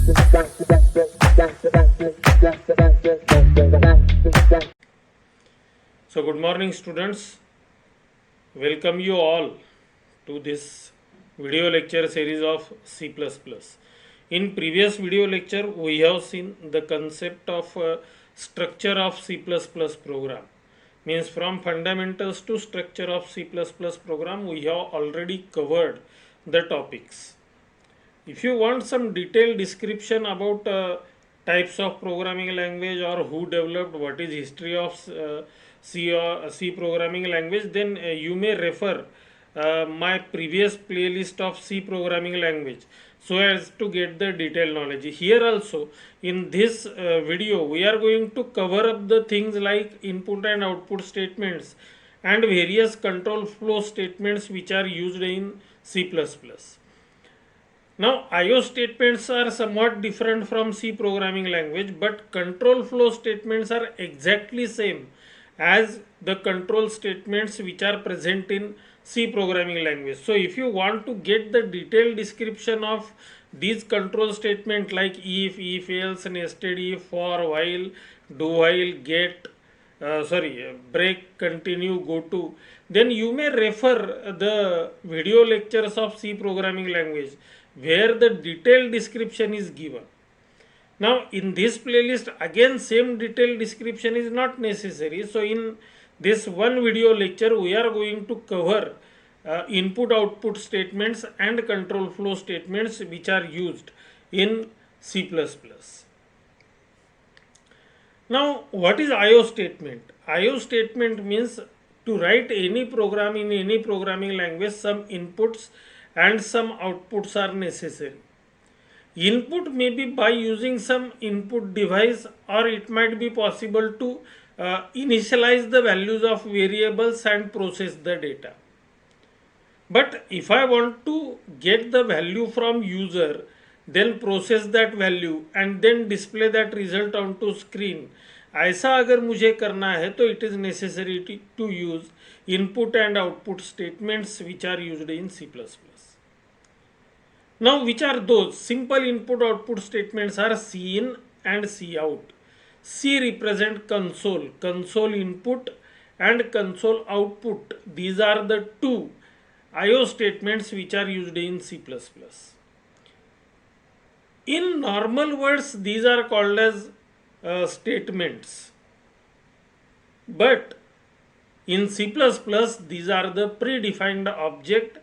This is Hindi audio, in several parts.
So good morning students, welcome you all to this video lecture series of C++. In previous video lecture we have seen the concept of structure of C++ program. Means from fundamentals to structure of C++ program we have already covered the topics. If you want some detailed description about types of programming language or who developed, what is history of C programming language, then you may refer my previous playlist of C programming language so as to get the detailed knowledge. Here also in this video we are going to cover up the things like input and output statements and various control flow statements which are used in C++. Now, IO statements are somewhat different from C programming language, but control flow statements are exactly same as the control statements which are present in C programming language. So, if you want to get the detailed description of these control statements like if else, nested if, for, while, do while, get, break, continue, go to, then you may refer the video lectures of C programming language where the detailed description is given. Now in this playlist again same detailed description is not necessary. So in this one video lecture we are going to cover input output statements and control flow statements which are used in C++. Now what is IO statement? IO statement means to write any program in any programming language, some inputs and some outputs are necessary. Input may be by using some input device, or it might be possible to initialize the values of variables and process the data. But if I want to get the value from user, then process that value and then display that result onto screen, ऐसा अगर मुझे करना है तो it is necessary to use input and output statements which are used in C++. Now which are those? Simple input output statements are cin and cout. C represent console, console input and console output. These are the two IO statements which are used in C++. In normal words these are called as statements, but in C++ these are the predefined object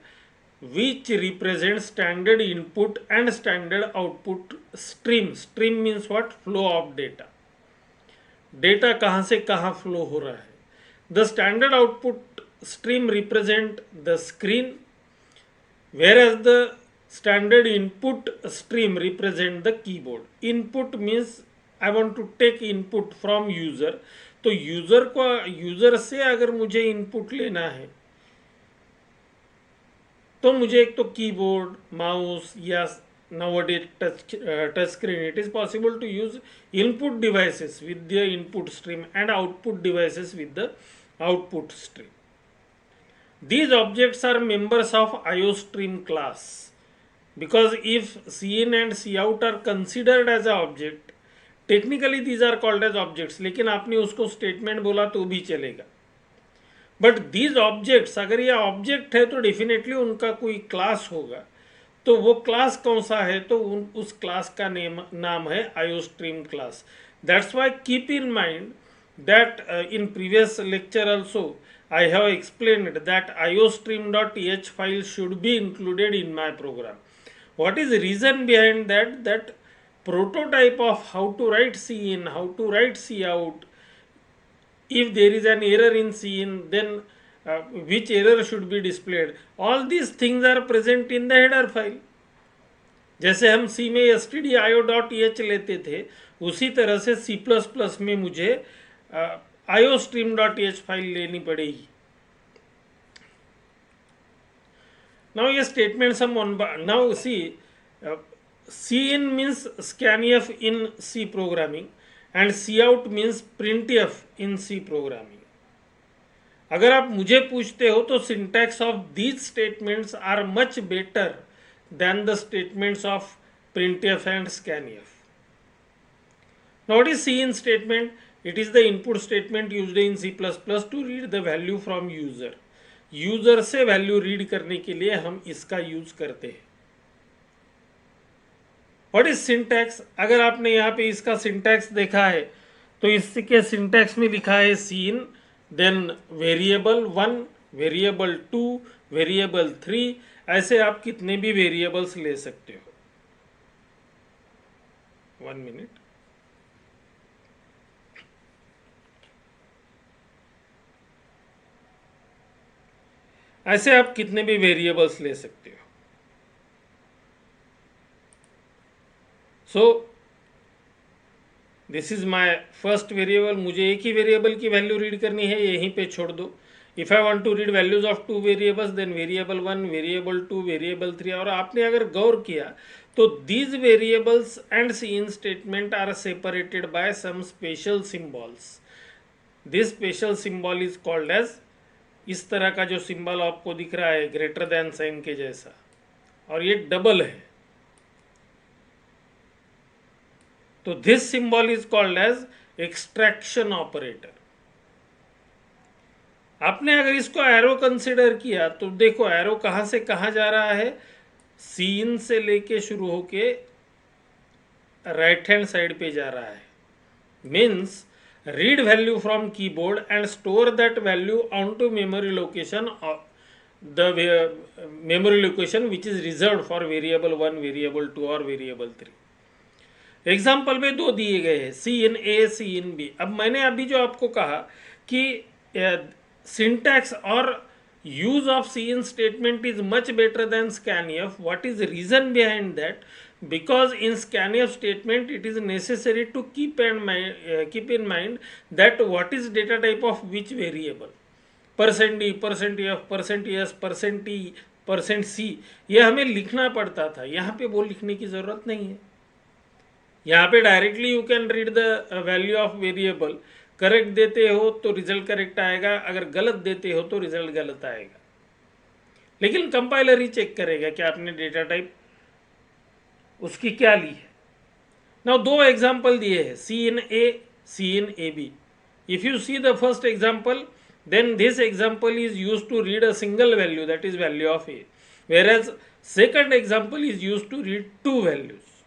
which represent standard input and standard output stream. Stream means what? Flow of data. Data कहाँ से कहाँ flow हो रहा है. The standard output stream represent the screen, whereas the standard input stream represent the keyboard. Input means I want to take input from user. तो यूज़र से अगर मुझे इनपुट लेना है तो मुझे एक तो कीबोर्ड, माउस या nowadays touch screen, it is possible to use input devices with the input stream and output devices with the output stream. These objects are members of IO stream class, because if cin and cout are considered as an object, technically these are called as objects, लेकिन आपने उसको statement बोला तो भी चलेगा. बट दीज ऑब्जेक्ट्स, अगर ये ऑब्जेक्ट है तो डेफिनेटली उनका कोई क्लास होगा, तो वो क्लास कौन सा है? तो उस क्लास का नाम है आयो stream class. That's why keep in mind that in previous lecture also I have explained that iostream.h file should be included in my programme. what is the reason behind that prototype of how to write cin, how to write cout, if there is an error in cin, then which error should be displayed, all these things are present in the header file. जैसे हम C में stdio.h लेते थे, उसी तरह से C++ में मुझे iostream.h फाइल लेनी पड़ेगी. Now ये statements हम now see cin means scanf in C programming and cout means printf in C programming. अगर आप मुझे पूछते हो तो syntax of these statements are much better than the statements of printf and scanf. Now what is cin statement? It is the input statement used in C++ to read the value from user. User से वैल्यू रीड करने के लिए हम इसका यूज करते हैं. What is syntax? अगर आपने यहाँ पे इसका सिंटैक्स देखा है तो इसके सिंटैक्स में लिखा है cin, then variable 1, variable 2, variable 3. ऐसे आप कितने भी वेरिएबल्स ले सकते हो. 1 मिनट. ऐसे आप कितने भी वेरिएबल्स ले सकते हो. So this is my first variable. मुझे एक ही वेरिएबल की वैल्यू रीड करनी है, यहीं पे छोड़ दो. If I want to read values of 2 variables, then variable 1, variable 2, variable 3. और आपने अगर गौर किया तो these variables and cin statement are separated by some special symbols. This special symbol is called as, इस तरह का जो सिंबल आपको दिख रहा है ग्रेटर देन साइन के जैसा, और ये डबल है, तो this symbol is called as extraction operator. आपने अगर इसको एरो कंसिडर किया तो देखो एरो कहां से कहां जा रहा है. सीन से लेके शुरू होके राइट हैंड साइड पे जा रहा है. Means read value from keyboard and store that value onto memory location, the memory location which is reserved for variable 1, variable 2 और variable 3. एग्जाम्पल में दो दिए गए हैं, cin a, C in B. अब मैंने अभी जो आपको कहा कि सिंटैक्स और use of cin statement is much better than scanf. What is reason behind that? Because in scanf statement it is necessary to keep in mind that what is data type of which variable. %d, %f, %s, %t, %c ये हमें लिखना पड़ता था. यहाँ पे वो लिखने की ज़रूरत नहीं है. यहाँ पे directly you can read the value of variable. Correct देते हो तो रिजल्ट करेक्ट आएगा, अगर गलत देते हो तो रिजल्ट गलत आएगा. लेकिन कंपाइलर ही चेक करेगा कि आपने डेटा टाइप उसकी क्या ली है. नाउ दो एग्जाम्पल दिए हैं, cin a, cin a b. If you see the first example, then this example is use to read a single value, that is value of a, whereas second example is used to read two values,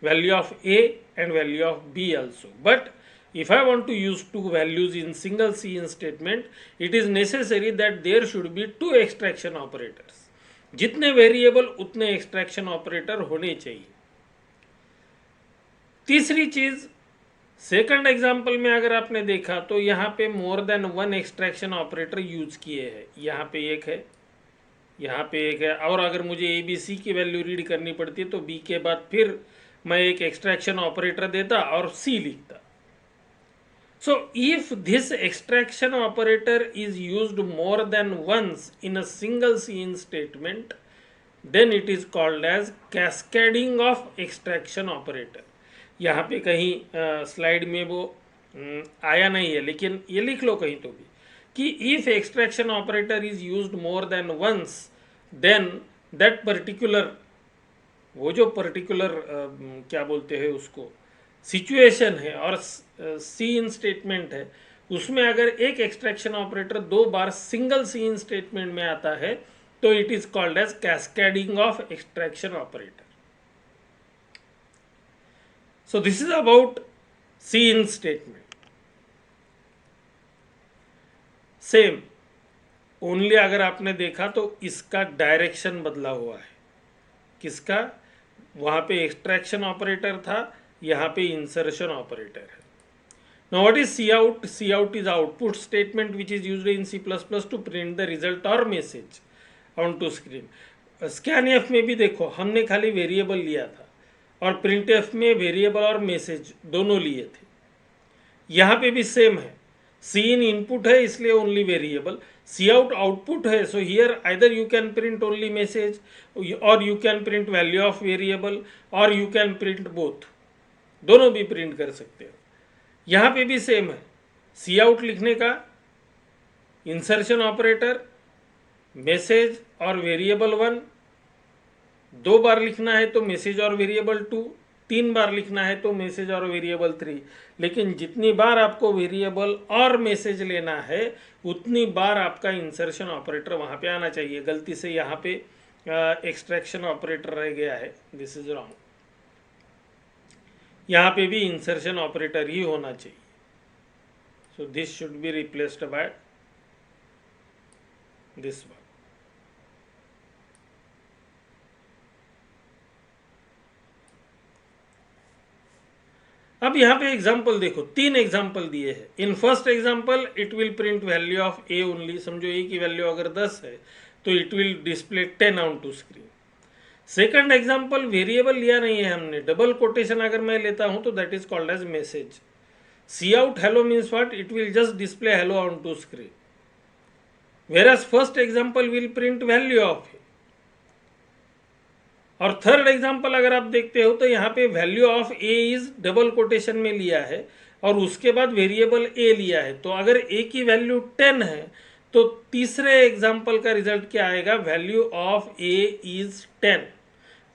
value of a and value of b also. But if I want to use two values in single cin statement, it is necessary that there should be two extraction operators. जितने वेरिएबल उतने एक्सट्रैक्शन ऑपरेटर होने चाहिए. तीसरी चीज, सेकंड एग्जांपल में अगर आपने देखा तो यहाँ पे मोर than one extraction operator use किए हैं. यहाँ पे एक है, यहाँ पे एक है, और अगर मुझे ए बी सी की वैल्यू रीड करनी पड़ती तो बी के बाद फिर मैं एक एक्सट्रैक्शन ऑपरेटर देता और सी लिखता. So if this extraction operator is used more than once in a single cin statement, then it is called as cascading of extraction operator. यहाँ पे कहीं स्लाइड में वो आया नहीं है, लेकिन ये लिख लो कहीं तो भी कि if extraction operator is used more than once, then that particular, वो जो पर्टिकुलर क्या बोलते हैं उसको, सिचुएशन है और सी इन स्टेटमेंट है, उसमें अगर एक एक्सट्रैक्शन ऑपरेटर दो बार सिंगल सी इन स्टेटमेंट में आता है तो it is called as cascading of extraction operator. So this is about cin statement. Same only अगर आपने देखा तो इसका डायरेक्शन बदला हुआ है. किसका? वहां पे एक्सट्रैक्शन ऑपरेटर था, यहाँ पे इंसर्शन ऑपरेटर है. Now what is cout? Cout is output statement which is used in C++ to print the result और message on to screen. Scanf में भी देखो हमने खाली वेरिएबल लिया था और प्रिंटएफ में वेरिएबल और मैसेज दोनों लिए थे. यहाँ पे भी सेम है. सी इन इनपुट है इसलिए only variable, cout output है, so here either you can print only message और you can print value of variable और यू कैन प्रिंट बोथ. दोनों भी प्रिंट कर सकते हो. यहाँ पे भी सेम है. सी आउट लिखने का इंसर्शन ऑपरेटर, मैसेज और वेरिएबल 1, 2 बार लिखना है तो मैसेज और वेरिएबल 2, 3 बार लिखना है तो मैसेज और वेरिएबल 3। लेकिन जितनी बार आपको वेरिएबल और मैसेज लेना है उतनी बार आपका इंसर्शन ऑपरेटर वहाँ पे आना चाहिए। गलती से यहाँ पे एक्सट्रैक्शन ऑपरेटर रह गया है, दिस इज रॉन्ग। यहाँ पे भी इंसर्शन ऑपरेटर ही होना चाहिए। So this should be replaced by this one. अब यहाँ पे एग्जाम्पल देखो, 3 एग्जाम्पल दिए हैं। In first example it will print value of a only. समझो ए की वैल्यू अगर 10 है तो it will display 10 on to screen. Second example variable लिया नहीं है हमने, डबल कोटेशन अगर मैं लेता हूं तो that is called as message. Cout hello means what, it will just display hello on to screen, whereas first example will print value of a. और थर्ड एग्जाम्पल अगर आप देखते हो तो यहाँ पे value of a is double quotation में लिया है और उसके बाद वेरिएबल ए लिया है। तो अगर ए की वैल्यू 10 है तो तीसरे एग्जाम्पल का रिजल्ट क्या आएगा, value of a is 10।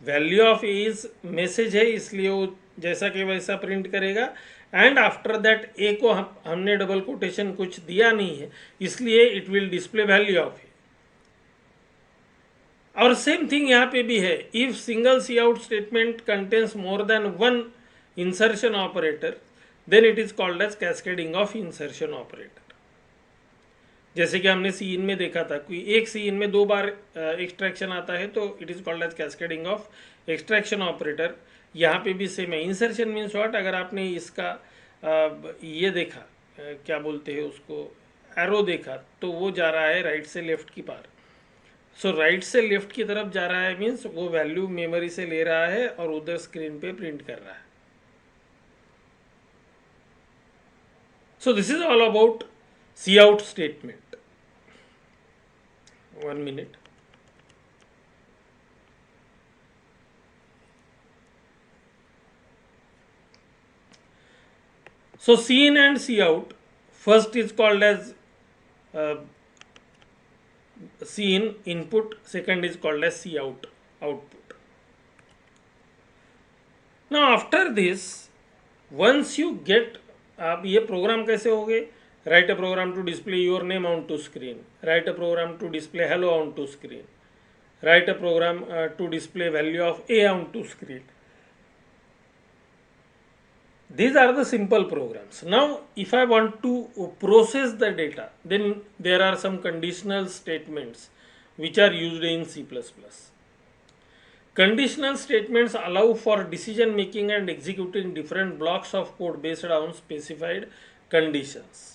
Value of a is message है इसलिए वो जैसा कि वैसा प्रिंट करेगा, एंड आफ्टर दैट ए को हमने डबल कोटेशन कुछ दिया नहीं है इसलिए it will display value of a. और सेम थिंग यहाँ पे भी है, if single cout statement contains more than one insertion operator then it is called as cascading of insertion operator. जैसे कि हमने सी इन में देखा था, कोई एक सी इन में 2 बार एक्सट्रैक्शन आता है तो it is called as cascading of extraction operator. यहाँ पे भी सेम है। इंसर्शन मीन्स व्हाट, अगर आपने इसका ये देखा, क्या बोलते हैं उसको, एरो देखा, तो वो जा रहा है राइट से लेफ्ट की पार। सो राइट से लेफ्ट की तरफ जा रहा है मीन्स वो वैल्यू मेमोरी से ले रहा है और उधर स्क्रीन पे प्रिंट कर रहा है। So this is all about cout statement. 1 minute. So C in and C out, first is called as C in input, second is called as C out output. Now after this, once you get, आप ये प्रोग्राम कैसे हो गए, write a program to display your name on to screen, write a program to display hello on to screen, write a program to display value of a on to screen. These are the simple programs. Now if I want to process the data, then there are some conditional statements which are used in C++. Conditional statements allow for decision making and executing different blocks of code based on specified conditions.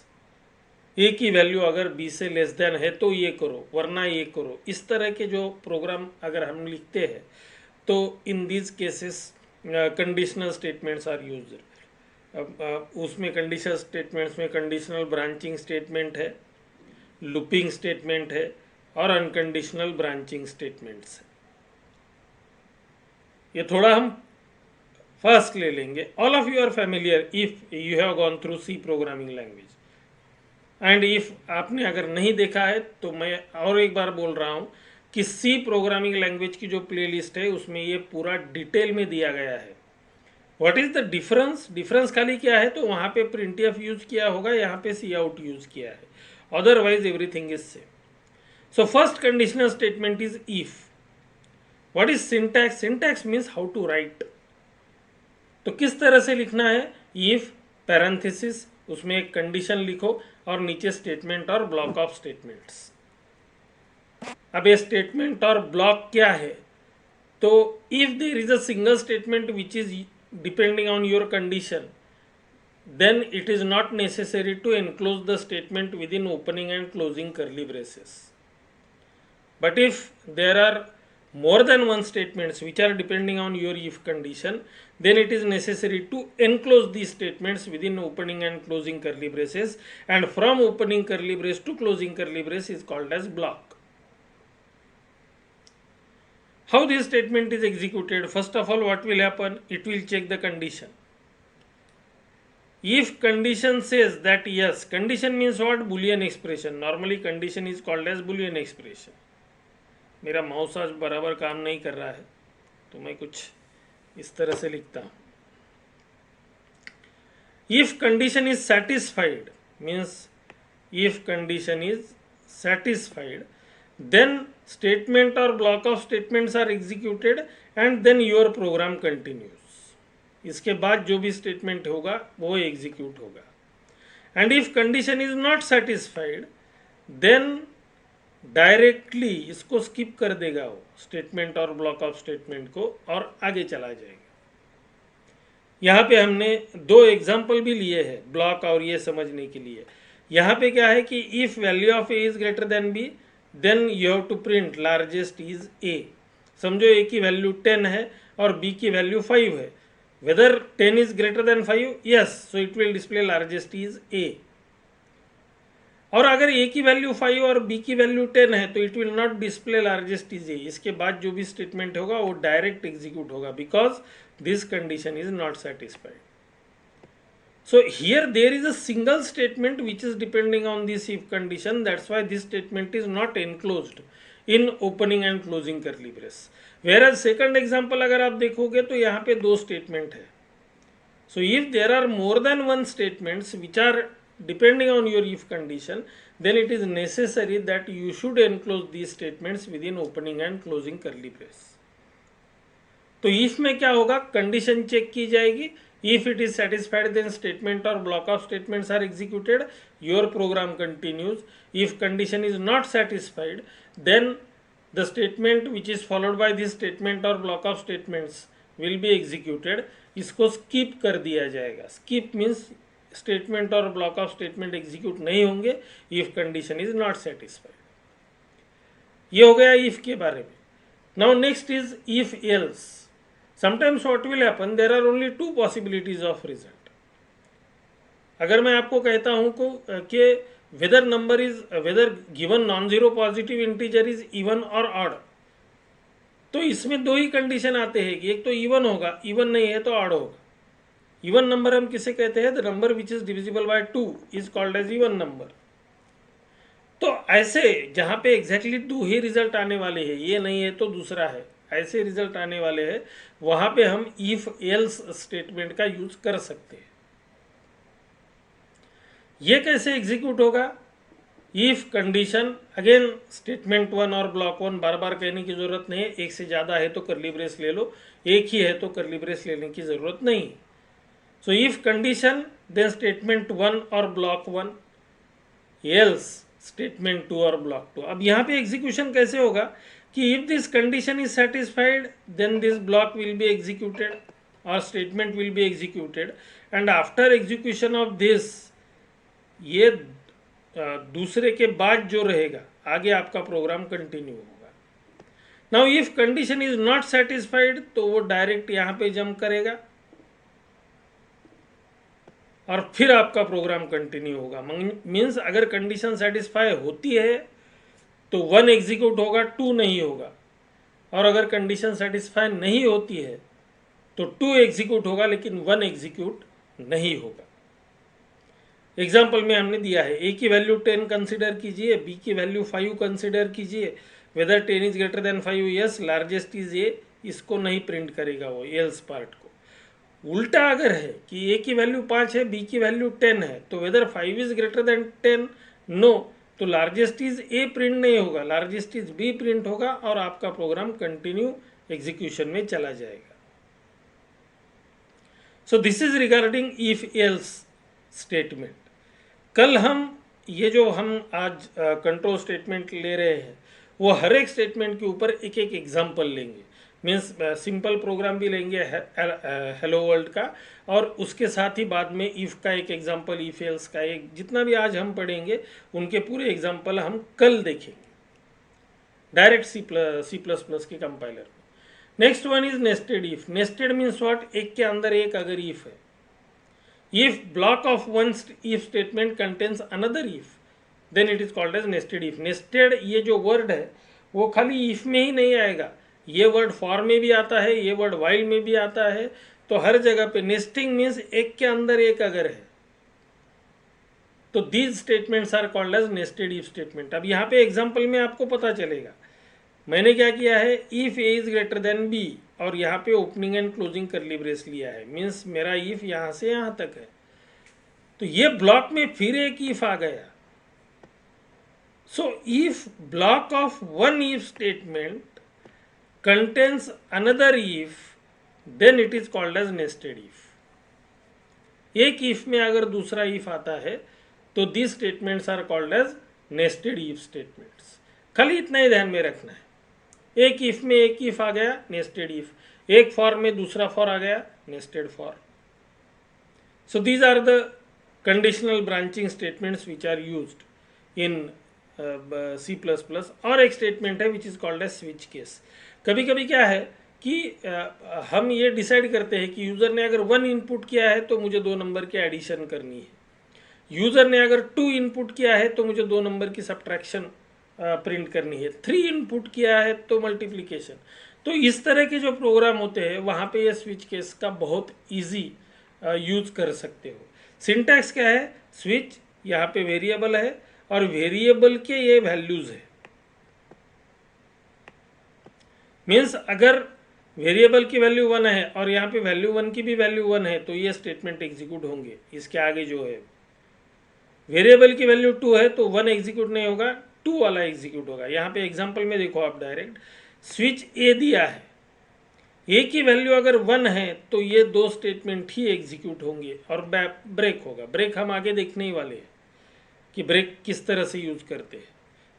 ए की वैल्यू अगर बी से लेस देन है तो ये करो, वरना ये करो। इस तरह के जो प्रोग्राम अगर हम लिखते हैं तो in these cases conditional statements are used. उसमें कंडीशनल स्टेटमेंट्स में कंडीशनल ब्रांचिंग स्टेटमेंट है, लूपिंग स्टेटमेंट है और अनकंडीशनल ब्रांचिंग स्टेटमेंट्स है। ये थोड़ा हम फर्स्ट ले लेंगे। All of you are familiar if you have gone through C programming language, and if आपने अगर नहीं देखा है तो मैं और एक बार बोल रहा हूँ कि सी प्रोग्रामिंग लैंग्वेज की जो प्लेलिस्ट है उसमें ये पूरा डिटेल में दिया गया है। What is the difference, difference खाली क्या है तो वहाँ पे printf यूज किया होगा, यहाँ पे सी आउट यूज किया है, otherwise everything is same. So first conditional statement is if. What is syntax, syntax means how to write. तो किस तरह से लिखना है, इफ पैरेंथेसिस, उसमें एक कंडीशन लिखो और नीचे स्टेटमेंट और ब्लॉक ऑफ स्टेटमेंट्स। अब ये स्टेटमेंट और ब्लॉक क्या है, तो if there is a single statement which is depending on your condition, then it is not necessary to enclose the statement within opening and closing curly braces. But if there are more than one statements which are depending on your if condition, then it is necessary to enclose these statements within opening and closing curly braces, and from opening curly brace to closing curly brace is called as block. How this statement is executed? First of all, what will happen? It will check the condition. If condition says that yes, condition means what? Boolean expression. Normally condition is called as Boolean expression. मेरा माउस आज बराबर काम नहीं कर रहा है, तो मैं कुछ इस तरह से लिखता हूँ। If condition is satisfied means if condition is satisfied, then statement or block of statements are executed and then your program continues. इसके बाद जो भी स्टेटमेंट होगा वो एग्जीक्यूट होगा। And if condition is not satisfied then directly इसको स्किप कर देगा वो स्टेटमेंट और ब्लॉक ऑफ स्टेटमेंट को और आगे चला जाएगा। यहाँ पे हमने दो एग्जाम्पल भी लिए हैं ब्लॉक और ये समझने के लिए। यहाँ पे क्या है कि if value of a is greater than b then you have to print largest is a. समझो ए की वैल्यू 10 है और बी की वैल्यू 5 है। Whether 10 is greater than 5, yes, so it will display largest is a. और अगर ए की वैल्यू 5 और बी की वैल्यू 10 है तो it will not display largest is ए। इसके बाद जो भी स्टेटमेंट होगा वो डायरेक्ट एग्जीक्यूट होगा because this condition is not satisfied. So here there is a single statement which is depending on this if condition. That's why this statement is not enclosed in opening and closing curly brace. Whereas second example अगर आप देखोगे तो यहाँ पे दो statement है. So if there are more than one statements which are depending on your if condition, then it is necessary that you should enclose these statements within opening and closing curly brace. तो if में क्या होगा, condition check की जाएगी. If it is satisfied then statement or block of statements are executed, your program continues. If condition is not satisfied then the statement which is followed by this statement or block of statements will be executed. इसको skip कर दिया जाएगा। skip means statement और block of statement execute नहीं होंगे if condition is not satisfied। ये हो गया if के बारे में। Now next is if else। Sometimes what will happen, there are only two possibilities of result. अगर मैं आपको कहता हूँ कि whether given non-zero positive integer is even or odd, तो इसमें दो ही कंडीशन आते हैं कि एक तो even होगा, even नहीं है तो odd होगा। even नंबर हम किसे कहते हैं? The number which is divisible by 2 is called as even number। तो ऐसे जहाँ पे एग्जैक्टली दो ही रिजल्ट आने वाले हैं, ये नहीं है तो दूसरा है, ऐसे रिजल्ट आने वाले हैं, वहां पे हम इफ एल्स स्टेटमेंट का यूज कर सकते हैं। ये कैसे एग्जीक्यूट होगा? इफ कंडीशन, अगेन स्टेटमेंट 1 और ब्लॉक 1 बार बार कहने की जरूरत नहीं है, एक से ज्यादा है तो कर्ली ब्रेस ले लो, एक ही है तो कर्ली ब्रेस लेने की जरूरत नहीं। So if condition then statement 1 और ब्लॉक 1 एल्स स्टेटमेंट 2 और ब्लॉक 2। अब यहाँ पे एग्जीक्यूशन कैसे होगा कि if this condition is satisfied then this block will be executed or statement will be executed and after execution of this ये दूसरे के बाद जो रहेगा आगे आपका प्रोग्राम कंटिन्यू होगा। Now if condition is not satisfied तो वो डायरेक्ट यहाँ पे जंप करेगा और फिर आपका प्रोग्राम कंटिन्यू होगा। मीन्स अगर कंडीशन सेटिस्फाई होती है तो 1 एग्जीक्यूट होगा, 2 नहीं होगा, और अगर कंडीशन सेटिस्फाई नहीं होती है तो 2 एग्जीक्यूट होगा लेकिन 1 एग्जीक्यूट नहीं होगा। एग्जाम्पल में हमने दिया है ए की वैल्यू 10 कंसिडर कीजिए, बी की वैल्यू 5 कंसिडर कीजिए, whether 10 is greater than 5, yes, largest is a, इसको नहीं प्रिंट करेगा वो एल्स पार्ट को। उल्टा अगर है कि ए की वैल्यू 5 है, बी की वैल्यू 10 है, तो whether 5 is greater than 10, no, तो लार्जेस्ट इज ए प्रिंट नहीं होगा, लार्जेस्ट इज बी प्रिंट होगा और आपका प्रोग्राम कंटिन्यू एग्जीक्यूशन में चला जाएगा। सो this is regarding if else statement. कल हम ये जो हम आज कंट्रोल स्टेटमेंट ले रहे हैं वो हर एक स्टेटमेंट के ऊपर एक एक एग्जाम्पल लेंगे। मीन्स सिंपल प्रोग्राम भी लेंगे हेलो वर्ल्ड का, और उसके साथ ही बाद में इफ़ का एक एग्जांपल, इफ एल्स का एक, जितना भी आज हम पढ़ेंगे उनके पूरे एग्जांपल हम कल देखेंगे डायरेक्ट सी प्लस प्लस के कंपाइलर में। Next one is nested if. Nested means what? एक के अंदर एक अगर इफ है, if block of one if statement contains another if then it is called as nested if. Nested ये जो वर्ड है वो खाली इफ में ही नहीं आएगा, ये वर्ड फॉर में भी आता है, ये वर्ड वाइल में भी आता है, तो हर जगह पे नेस्टिंग मीन्स एक के अंदर एक अगर है तो these statements are called as nested if statement. अब यहाँ पे एग्जांपल में आपको पता चलेगा मैंने क्या किया है, if A is greater than B, और यहाँ पे opening and closing curly brace लिया है, मीन्स मेरा इफ यहाँ से यहाँ तक है। तो ये ब्लॉक में फिर एक इफ आ गया। So if block of one if statement contains another if, then it is called as nested if. एक if में अगर दूसरा if आता है तो these statements are called as nested if statements. खाली इतना ही ध्यान में रखना है, एक if में एक if आ गया nested if, एक for में दूसरा for आ गया nested for. So these are the conditional branching statements which are used in C++, और एक स्टेटमेंट है which is called as switch case. कभी कभी क्या है कि हम ये डिसाइड करते हैं कि यूज़र ने अगर 1 इनपुट किया है तो मुझे 2 नंबर की एडिशन करनी है, यूज़र ने अगर 2 इनपुट किया है तो मुझे 2 नंबर की सब्ट्रैक्शन प्रिंट करनी है, 3 इनपुट किया है तो मल्टीप्लिकेशन। तो इस तरह के जो प्रोग्राम होते हैं वहाँ पे ये स्विच केस का बहुत ईजी यूज कर सकते हो। सिंटैक्स क्या है, स्विच, यहाँ पे वेरिएबल है और वेरिएबल के ये वैल्यूज है। मीन्स अगर वेरिएबल की वैल्यू 1 है और यहाँ पे वैल्यू 1 की भी वैल्यू 1 है तो ये स्टेटमेंट एग्जीक्यूट होंगे। इसके आगे जो है वेरिएबल की वैल्यू 2 है तो 1 एग्जीक्यूट नहीं होगा, 2 वाला एग्जीक्यूट होगा। यहाँ पे एग्जांपल में देखो आप डायरेक्ट स्विच ए दिया है, ए की वैल्यू अगर 1 है तो ये 2 स्टेटमेंट ही एग्जीक्यूट होंगे और ब्रेक होगा। ब्रेक हम आगे देखने ही वाले हैं कि ब्रेक किस तरह से यूज करते हैं।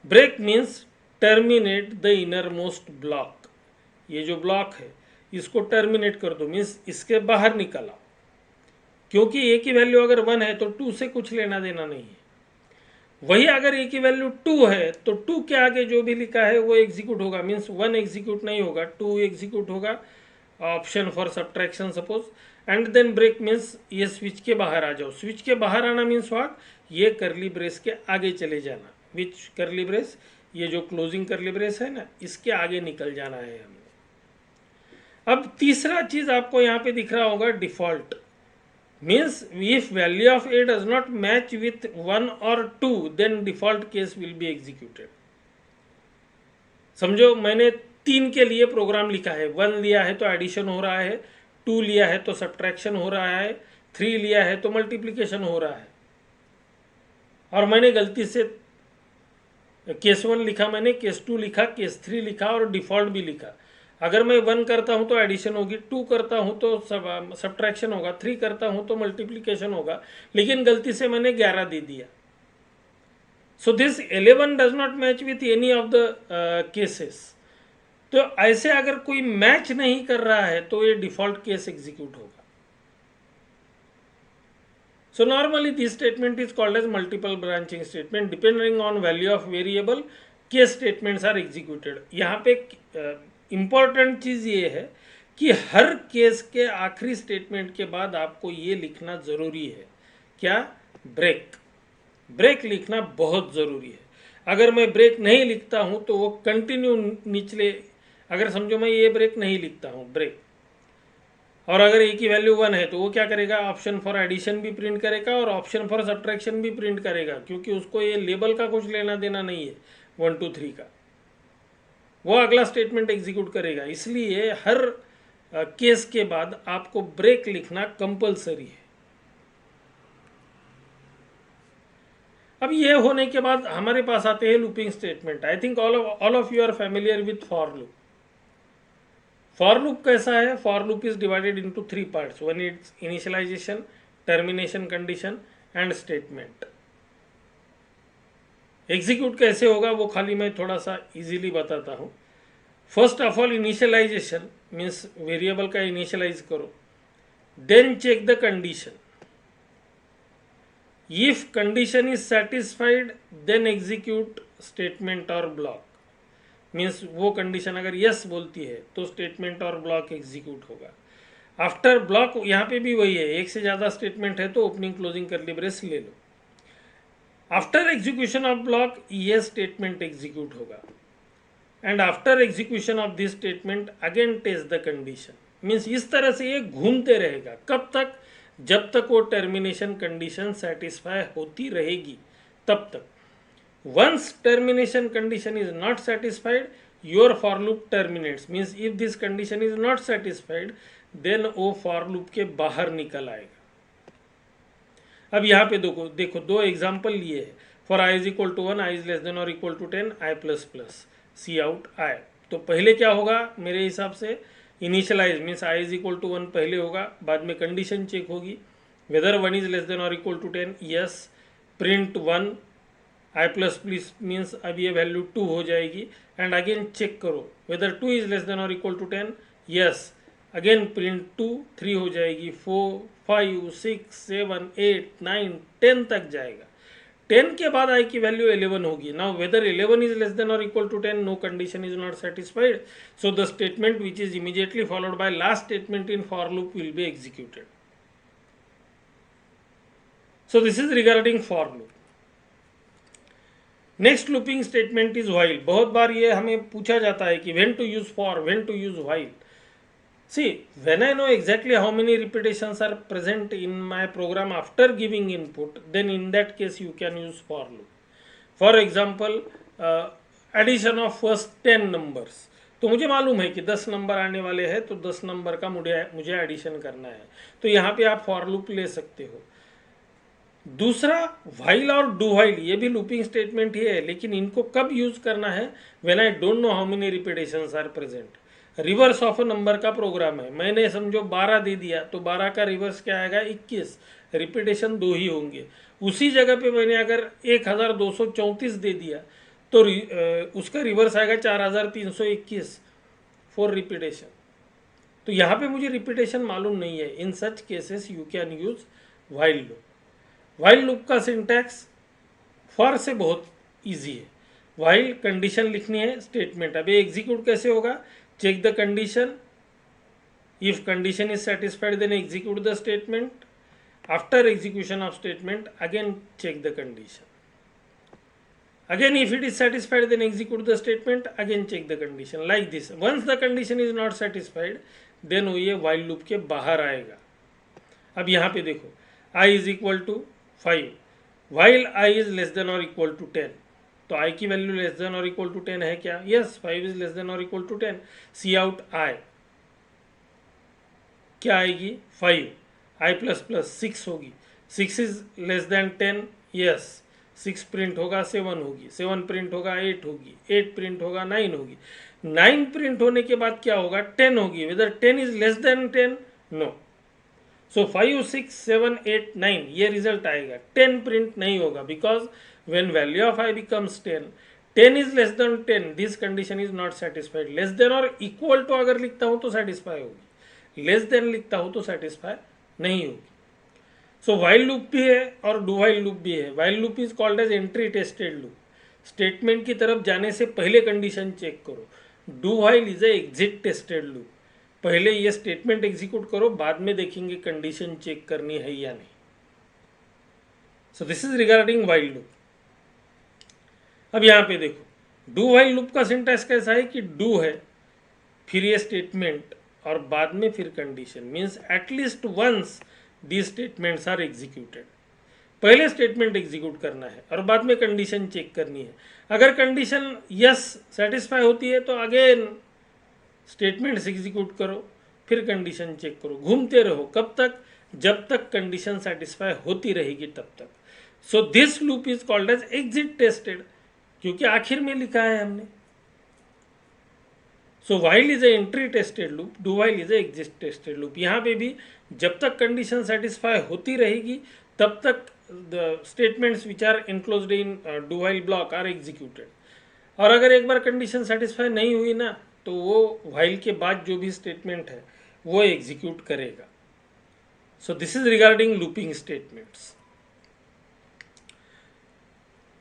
Break means terminate the inner most block, ये जो ब्लॉक है इसको टर्मिनेट कर दो, मीन्स इसके बाहर निकल आओ, क्योंकि ए की वैल्यू अगर 1 है तो 2 से कुछ लेना देना नहीं है। वही अगर ए की वैल्यू 2 है तो 2 के आगे जो भी लिखा है वो एग्जीक्यूट होगा, मीन्स 1 एग्जीक्यूट नहीं होगा, 2 एग्जीक्यूट होगा, option for subtraction suppose. And then break means ये स्विच के बाहर आ जाओ। स्विच के बाहर आना मीन्स व्हाट, ये करली ब्रेस के आगे चले जाना। विच करली ब्रेस, ये जो क्लोजिंग करली ब्रेस है ना, इसके आगे निकल जाना है हमें। अब तीसरा चीज आपको यहाँ पे दिख रहा होगा default, means if value of A does not match with 1 और 2 then default case will be executed. समझो मैंने 3 के लिए प्रोग्राम लिखा है, 1 लिया है तो एडिशन हो रहा है, 2 लिया है तो सब्ट्रैक्शन हो रहा है, 3 लिया है तो मल्टीप्लिकेशन हो रहा है, और मैंने गलती से केस 1 लिखा, मैंने केस 2 लिखा, केस 3 लिखा और डिफॉल्ट भी लिखा। अगर मैं 1 करता हूं तो एडिशन होगी, 2 करता हूं तो सब्ट्रैक्शन होगा, 3 करता हूं तो मल्टीप्लिकेशन होगा, लेकिन गलती से मैंने 11 दे दिया। So this 11 does not match with any of the cases. तो ऐसे अगर कोई मैच नहीं कर रहा है तो ये डिफॉल्ट केस एग्जीक्यूट होगा। So normally this statement is called as multiple branching statement. Depending on value of variable, case statements are executed. यहाँ पे इम्पॉर्टेंट चीज़ ये है कि हर केस के आखिरी स्टेटमेंट के बाद आपको ये लिखना ज़रूरी है, क्या, ब्रेक। ब्रेक लिखना बहुत ज़रूरी है। अगर मैं ब्रेक नहीं लिखता हूँ तो वो कंटिन्यू निचले, अगर समझो मैं ये ब्रेक नहीं लिखता हूँ, ब्रेक, और अगर ए की वैल्यू 1 है तो वो क्या करेगा, ऑप्शन फॉर एडिशन भी प्रिंट करेगा और ऑप्शन फॉर सब्ट्रैक्शन भी प्रिंट करेगा, क्योंकि उसको ये लेबल का कुछ लेना देना नहीं है 1 2 3 का, वो अगला स्टेटमेंट एग्जीक्यूट करेगा। इसलिए हर केस के बाद आपको ब्रेक लिखना कंपलसरी है। अब ये होने के बाद हमारे पास आते हैं looping statement. I think all of you are familiar with for loop. For loop कैसा है, for loop is divided into 3 parts, one is initialization, termination condition and statement. Execute कैसे होगा वो खाली मैं थोड़ा सा इजीली बताता हूँ। First of all initialization means variable का इनिशियलाइज करो, then check the condition, if condition is satisfied then execute statement और ब्लॉक। मीन्स वो कंडीशन अगर यस बोलती है तो स्टेटमेंट और ब्लॉक एग्जीक्यूट होगा। आफ्टर ब्लॉक यहाँ पे भी वही है, एक से ज़्यादा स्टेटमेंट है तो ओपनिंग क्लोजिंग करली ब्रेस ले लो। आफ्टर एग्जीक्यूशन ऑफ ब्लॉक ये स्टेटमेंट एग्जीक्यूट होगा, and after execution of this statement again test the condition. Means इस तरह से ये घूमते रहेगा, कब तक, जब तक वो टर्मिनेशन कंडीशन सेटिस्फाई होती रहेगी तब तक। Once termination condition is not satisfied, your for loop terminates, means if this condition is not satisfied then वो फॉर लूप के बाहर निकल आएगा। अब यहाँ पे देखो देखो दो एग्जाम्पल लिए है। For i is equal to 1, i is less than और equal to 10, i plus plus cout i. तो पहले क्या होगा मेरे हिसाब से, initialize means i is equal to 1 पहले होगा, बाद में कंडीशन चेक होगी वेदर 1 इज लेस देन और equal to 10, yes print 1, i plus plus means अब ये वैल्यू 2 हो जाएगी, एंड अगेन चेक करो वेदर 2 इज लेस देन और equal to 10, yes again print 2, 3 हो जाएगी, 4, 5, 6, 7, 8, 9, 10 तक जाएगा। 10 के बाद आई की वैल्यू 11 होगी। Now whether 11 is less than और equal to 10, no condition is not satisfied, so the statement which is immediately followed by last statement in for loop will be executed. So this is regarding for loop. Next looping statement is while. बहुत बार ये हमें पूछा जाता है कि when to use for, when to use while. See, when I know exactly how many repetitions are present in my program after giving input, then in that case you can use for loop. For example, addition of first 10 numbers. तो मुझे मालूम है कि 10 नंबर आने वाले हैं, तो 10 नंबर का मुझे एडिशन करना है, तो यहाँ पे आप फॉर लूप ले सकते हो। दूसरा व्हाइल और डू व्हाइल, ये भी लूपिंग स्टेटमेंट ही है, लेकिन इनको कब यूज करना है, when I don't know how many repetitions are present. Reverse of number का प्रोग्राम है, मैंने समझो 12 दे दिया, तो 12 का रिवर्स क्या आएगा 21, रिपीटेशन 2 ही होंगे। उसी जगह पे मैंने अगर 1234 दे दिया तो उसका रिवर्स आएगा 4321 फॉर रिपीटेशन। तो यहाँ पे मुझे रिपीटेशन मालूम नहीं है, in such cases you can use while loop. While loop का सिंटैक्स फॉर से बहुत इजी है। व्हाइल कंडीशन लिखनी है, स्टेटमेंट। अब ये एग्जीक्यूट कैसे होगा, check the condition, if condition is satisfied then execute the statement, after execution of statement again check the condition, again if it is satisfied then execute the statement, again check the condition, like this. Once the condition is not satisfied then वो ये while loop के बाहर आएगा। अब यहाँ पे देखो I is equal to 5 while I is less than or equal to 10, तो आई की वैल्यू लेस देन और इक्वल टू 10 है क्या, यस 5 इज लेस देन और equal to 10, cout I क्या आएगी 5, आई प्लस प्लस 6 होगी, 6 is less than 10, yes 6 print होगा 7 होगी, 7 प्रिंट होगा 8 होगी, 8 प्रिंट होगा 9 होगी, 9 प्रिंट होने के बाद क्या होगा 10 होगी, whether 10 is less than 10, no. So 5, 6, 7, 8, 9 ये रिजल्ट आएगा, 10 प्रिंट नहीं होगा, because when value of I becomes 10, 10 is less than 10, this condition is not satisfied. less than और equal to अगर लिखता हूँ तो satisfy होगी, less than लिखता हूँ तो satisfy नहीं होगी। so while loop भी है और do while loop भी है। while loop is called as entry tested loop, statement की तरफ जाने से पहले condition चेक करो। do while is a exit tested loop, पहले ये statement execute करो, बाद में देखेंगे condition चेक करनी है या नहीं। so this is regarding while loop। अब यहाँ पे देखो डू वाइल लूप का सिंटैक्स कैसा है कि डू है, फिर ये स्टेटमेंट और बाद में फिर condition, means at least once the statements are executed. पहले स्टेटमेंट एग्जीक्यूट करना है और बाद में कंडीशन चेक करनी है। अगर कंडीशन यस सेटिस्फाई होती है तो अगेन स्टेटमेंट्स एग्जीक्यूट करो, फिर कंडीशन चेक करो, घूमते रहो। कब तक, जब तक कंडीशन सेटिस्फाई होती रहेगी तब तक। So this loop is called as exit tested, क्योंकि आखिर में लिखा है हमने। So while is a entry tested loop, do while is a exit tested loop. यहाँ पे भी जब तक कंडीशन सेटिस्फाई होती रहेगी तब तक the statements which are enclosed in do while block are executed. और अगर एक बार कंडीशन सेटिस्फाई नहीं हुई ना तो वो वाइल के बाद जो भी स्टेटमेंट है वो एग्जीक्यूट करेगा। सो this is regarding looping statements.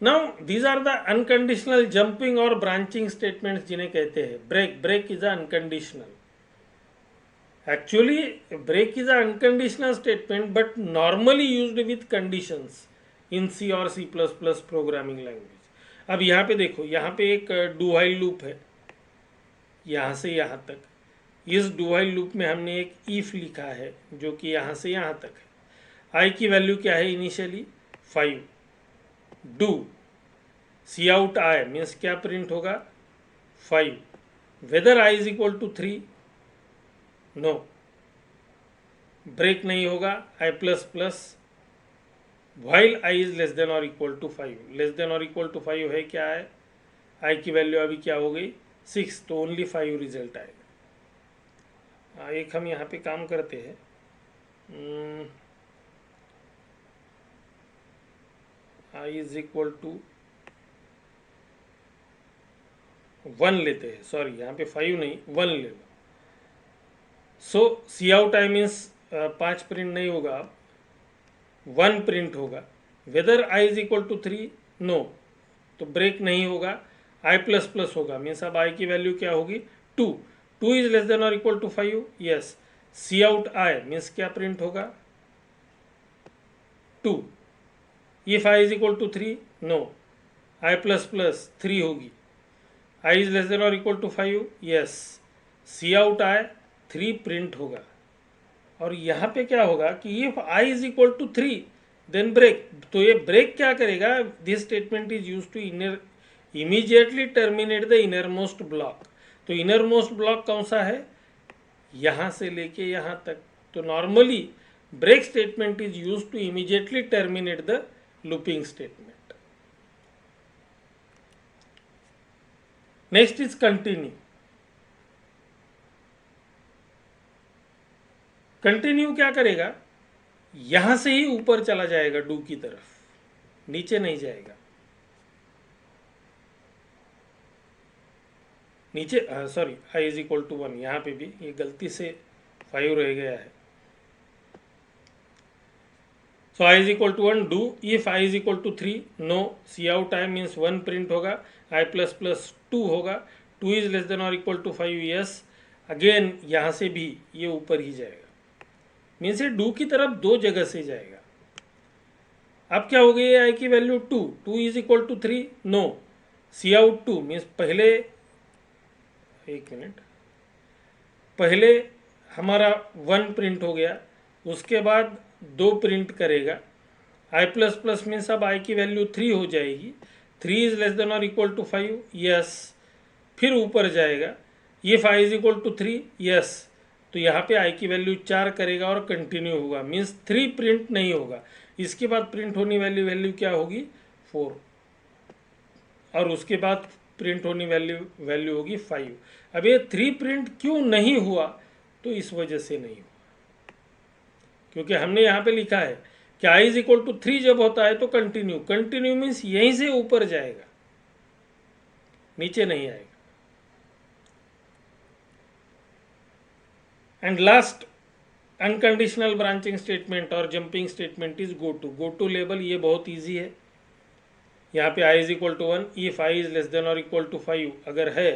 Now these are the unconditional jumping और branching statements जिन्हें कहते हैं break। break is a unconditional, actually break is a unconditional statement but normally used with conditions in C और C++ programming language। अब यहाँ पे देखो, यहाँ पे एक do while loop है यहाँ से यहाँ तक। इस do while loop में हमने एक if लिखा है जो कि यहाँ से यहाँ तक है। I की वैल्यू क्या है initially 5, do cout I means क्या प्रिंट होगा 5, whether I is equal to 3, no, break नहीं होगा. आई plus plus while i is less than और इक्वल टू 5, लेस देन और इक्वल टू 5 है, क्या है, आई की वैल्यू अभी क्या हो गई 6, तो ओनली 5 रिजल्ट आएगा. एक हम यहाँ पे काम करते हैं, आई इज इक्वल टू 1 लेते हैं, सॉरी यहाँ पे 5 नहीं 1 ले लो. सो सी आउट आई मीन्स 5 प्रिंट नहीं होगा, 1 प्रिंट होगा. Whether I is equal to 3, no, तो ब्रेक नहीं होगा. आई प्लस प्लस होगा, मीन्स अब आई की वैल्यू क्या होगी 2, 2 इज लेस देन और equal to 5, yes. Cout I means क्या प्रिंट होगा 2. If I is equal to 3, no, I plus plus 3 होगी. आई इज लेस देन और equal to 5, yes. Cout I 3 print होगा. और यहाँ पे क्या होगा कि if I is equal to 3 then break, तो ये ब्रेक क्या करेगा, this statement is use to immediately terminate the inner most block. तो इनर मोस्ट ब्लॉक कौन सा है, यहाँ से लेके यहाँ तक. तो normally break statement is use to immediately terminate the looping statement. Next is continue. Continue क्या करेगा, यहां से ही ऊपर चला जाएगा डू की तरफ, नीचे नहीं जाएगा. नीचे sorry I is equal to 1, यहाँ पे भी ये गलती से 5 रह गया है. So i is equal to 1, do. If I is equal to 3, no, cout I means 1 print होगा. आई प्लस प्लस 2 होगा. 2 इज लेस देन और इक्वल टू 5, यस. अगेन यहाँ से भी ये ऊपर ही जाएगा, मीन्स ये डू की तरफ 2 जगह से जाएगा. अब क्या हो गई आई की value 2, 2 is equal to 3, no, cout 2 means पहले, एक मिनट, पहले हमारा 1 प्रिंट हो गया, उसके बाद 2 प्रिंट करेगा. आई प्लस प्लस मीन्स अब आई की वैल्यू 3 हो जाएगी. 3 इज लेस देन और इक्वल टू 5, यस. फिर ऊपर जाएगा. If I is equal to 3, yes. तो यहाँ पे आई की वैल्यू 4 करेगा और कंटिन्यू होगा, मीन्स 3 प्रिंट नहीं होगा. इसके बाद प्रिंट होने वाली वैल्यू क्या होगी 4, और उसके बाद प्रिंट होने वैल्यू होगी 5. अब ये 3 प्रिंट क्यों नहीं हुआ, तो इस वजह से नहीं हुआ क्योंकि हमने यहाँ पे लिखा है कि आई इज इक्वल टू 3 जब होता है तो कंटिन्यू, कंटिन्यू मीन्स यहीं से ऊपर जाएगा, नीचे नहीं आएगा. And last unconditional branching statement और jumping statement is go to. Go to label ये बहुत इजी है. यहाँ पे i is equal to 1, if I is less than और इक्वल टू 5 अगर है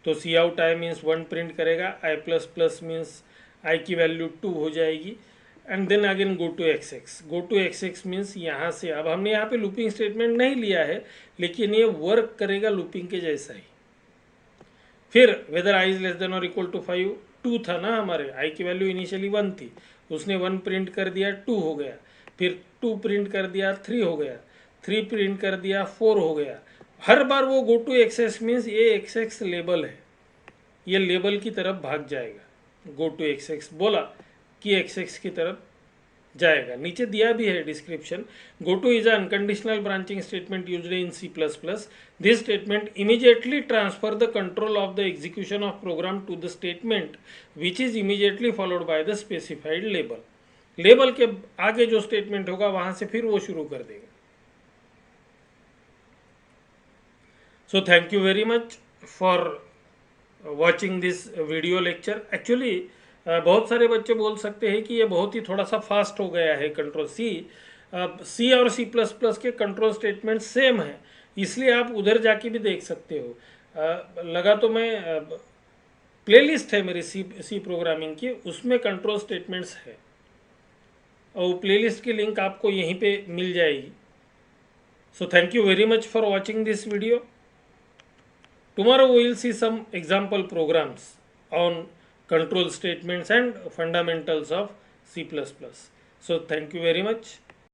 तो सी आउट आई मीन्स 1 प्रिंट करेगा. I plus plus means i की वैल्यू 2 हो जाएगी. And then again go to x x. Go to x x means यहाँ से, अब हमने यहाँ पे लूपिंग स्टेटमेंट नहीं लिया है लेकिन ये वर्क करेगा लूपिंग के जैसा ही. फिर whether I is less than और इक्वल टू 5, 2 था ना हमारे, आई की वैल्यू इनिशियली 1 थी, उसने 1 प्रिंट कर दिया 2 हो गया. फिर 2 प्रिंट कर दिया 3 हो गया. 3 प्रिंट कर दिया 4 हो गया. हर बार वो गो टू एक्सेस मीन्स ये एक्सेस लेबल है, ये लेबल की तरफ भाग जाएगा. गो टू एक्सेस बोला कि एक्सेस की तरफ जाएगा. नीचे दिया भी है description. Go to is unconditional branching statement used in C++. This statement immediately transfer the control of the execution of program to the statement which is immediately followed by the specified label. Label के आगे जो स्टेटमेंट होगा वहां से फिर वो शुरू कर देगा. So thank you very much for watching this video lecture. Actually बहुत सारे बच्चे बोल सकते हैं कि ये बहुत ही थोड़ा सा फास्ट हो गया है. कंट्रोल सी और C++ के कंट्रोल स्टेटमेंट सेम है, इसलिए आप उधर जाके भी देख सकते हो. लगा तो मैं प्लेलिस्ट है मेरी सी प्रोग्रामिंग की, उसमें कंट्रोल स्टेटमेंट्स है और प्लेलिस्ट की लिंक आपको यहीं पे मिल जाएगी. So thank you very much for watching this video. Tomorrow we will see some example programs on control statements and fundamentals of C++. So thank you very much.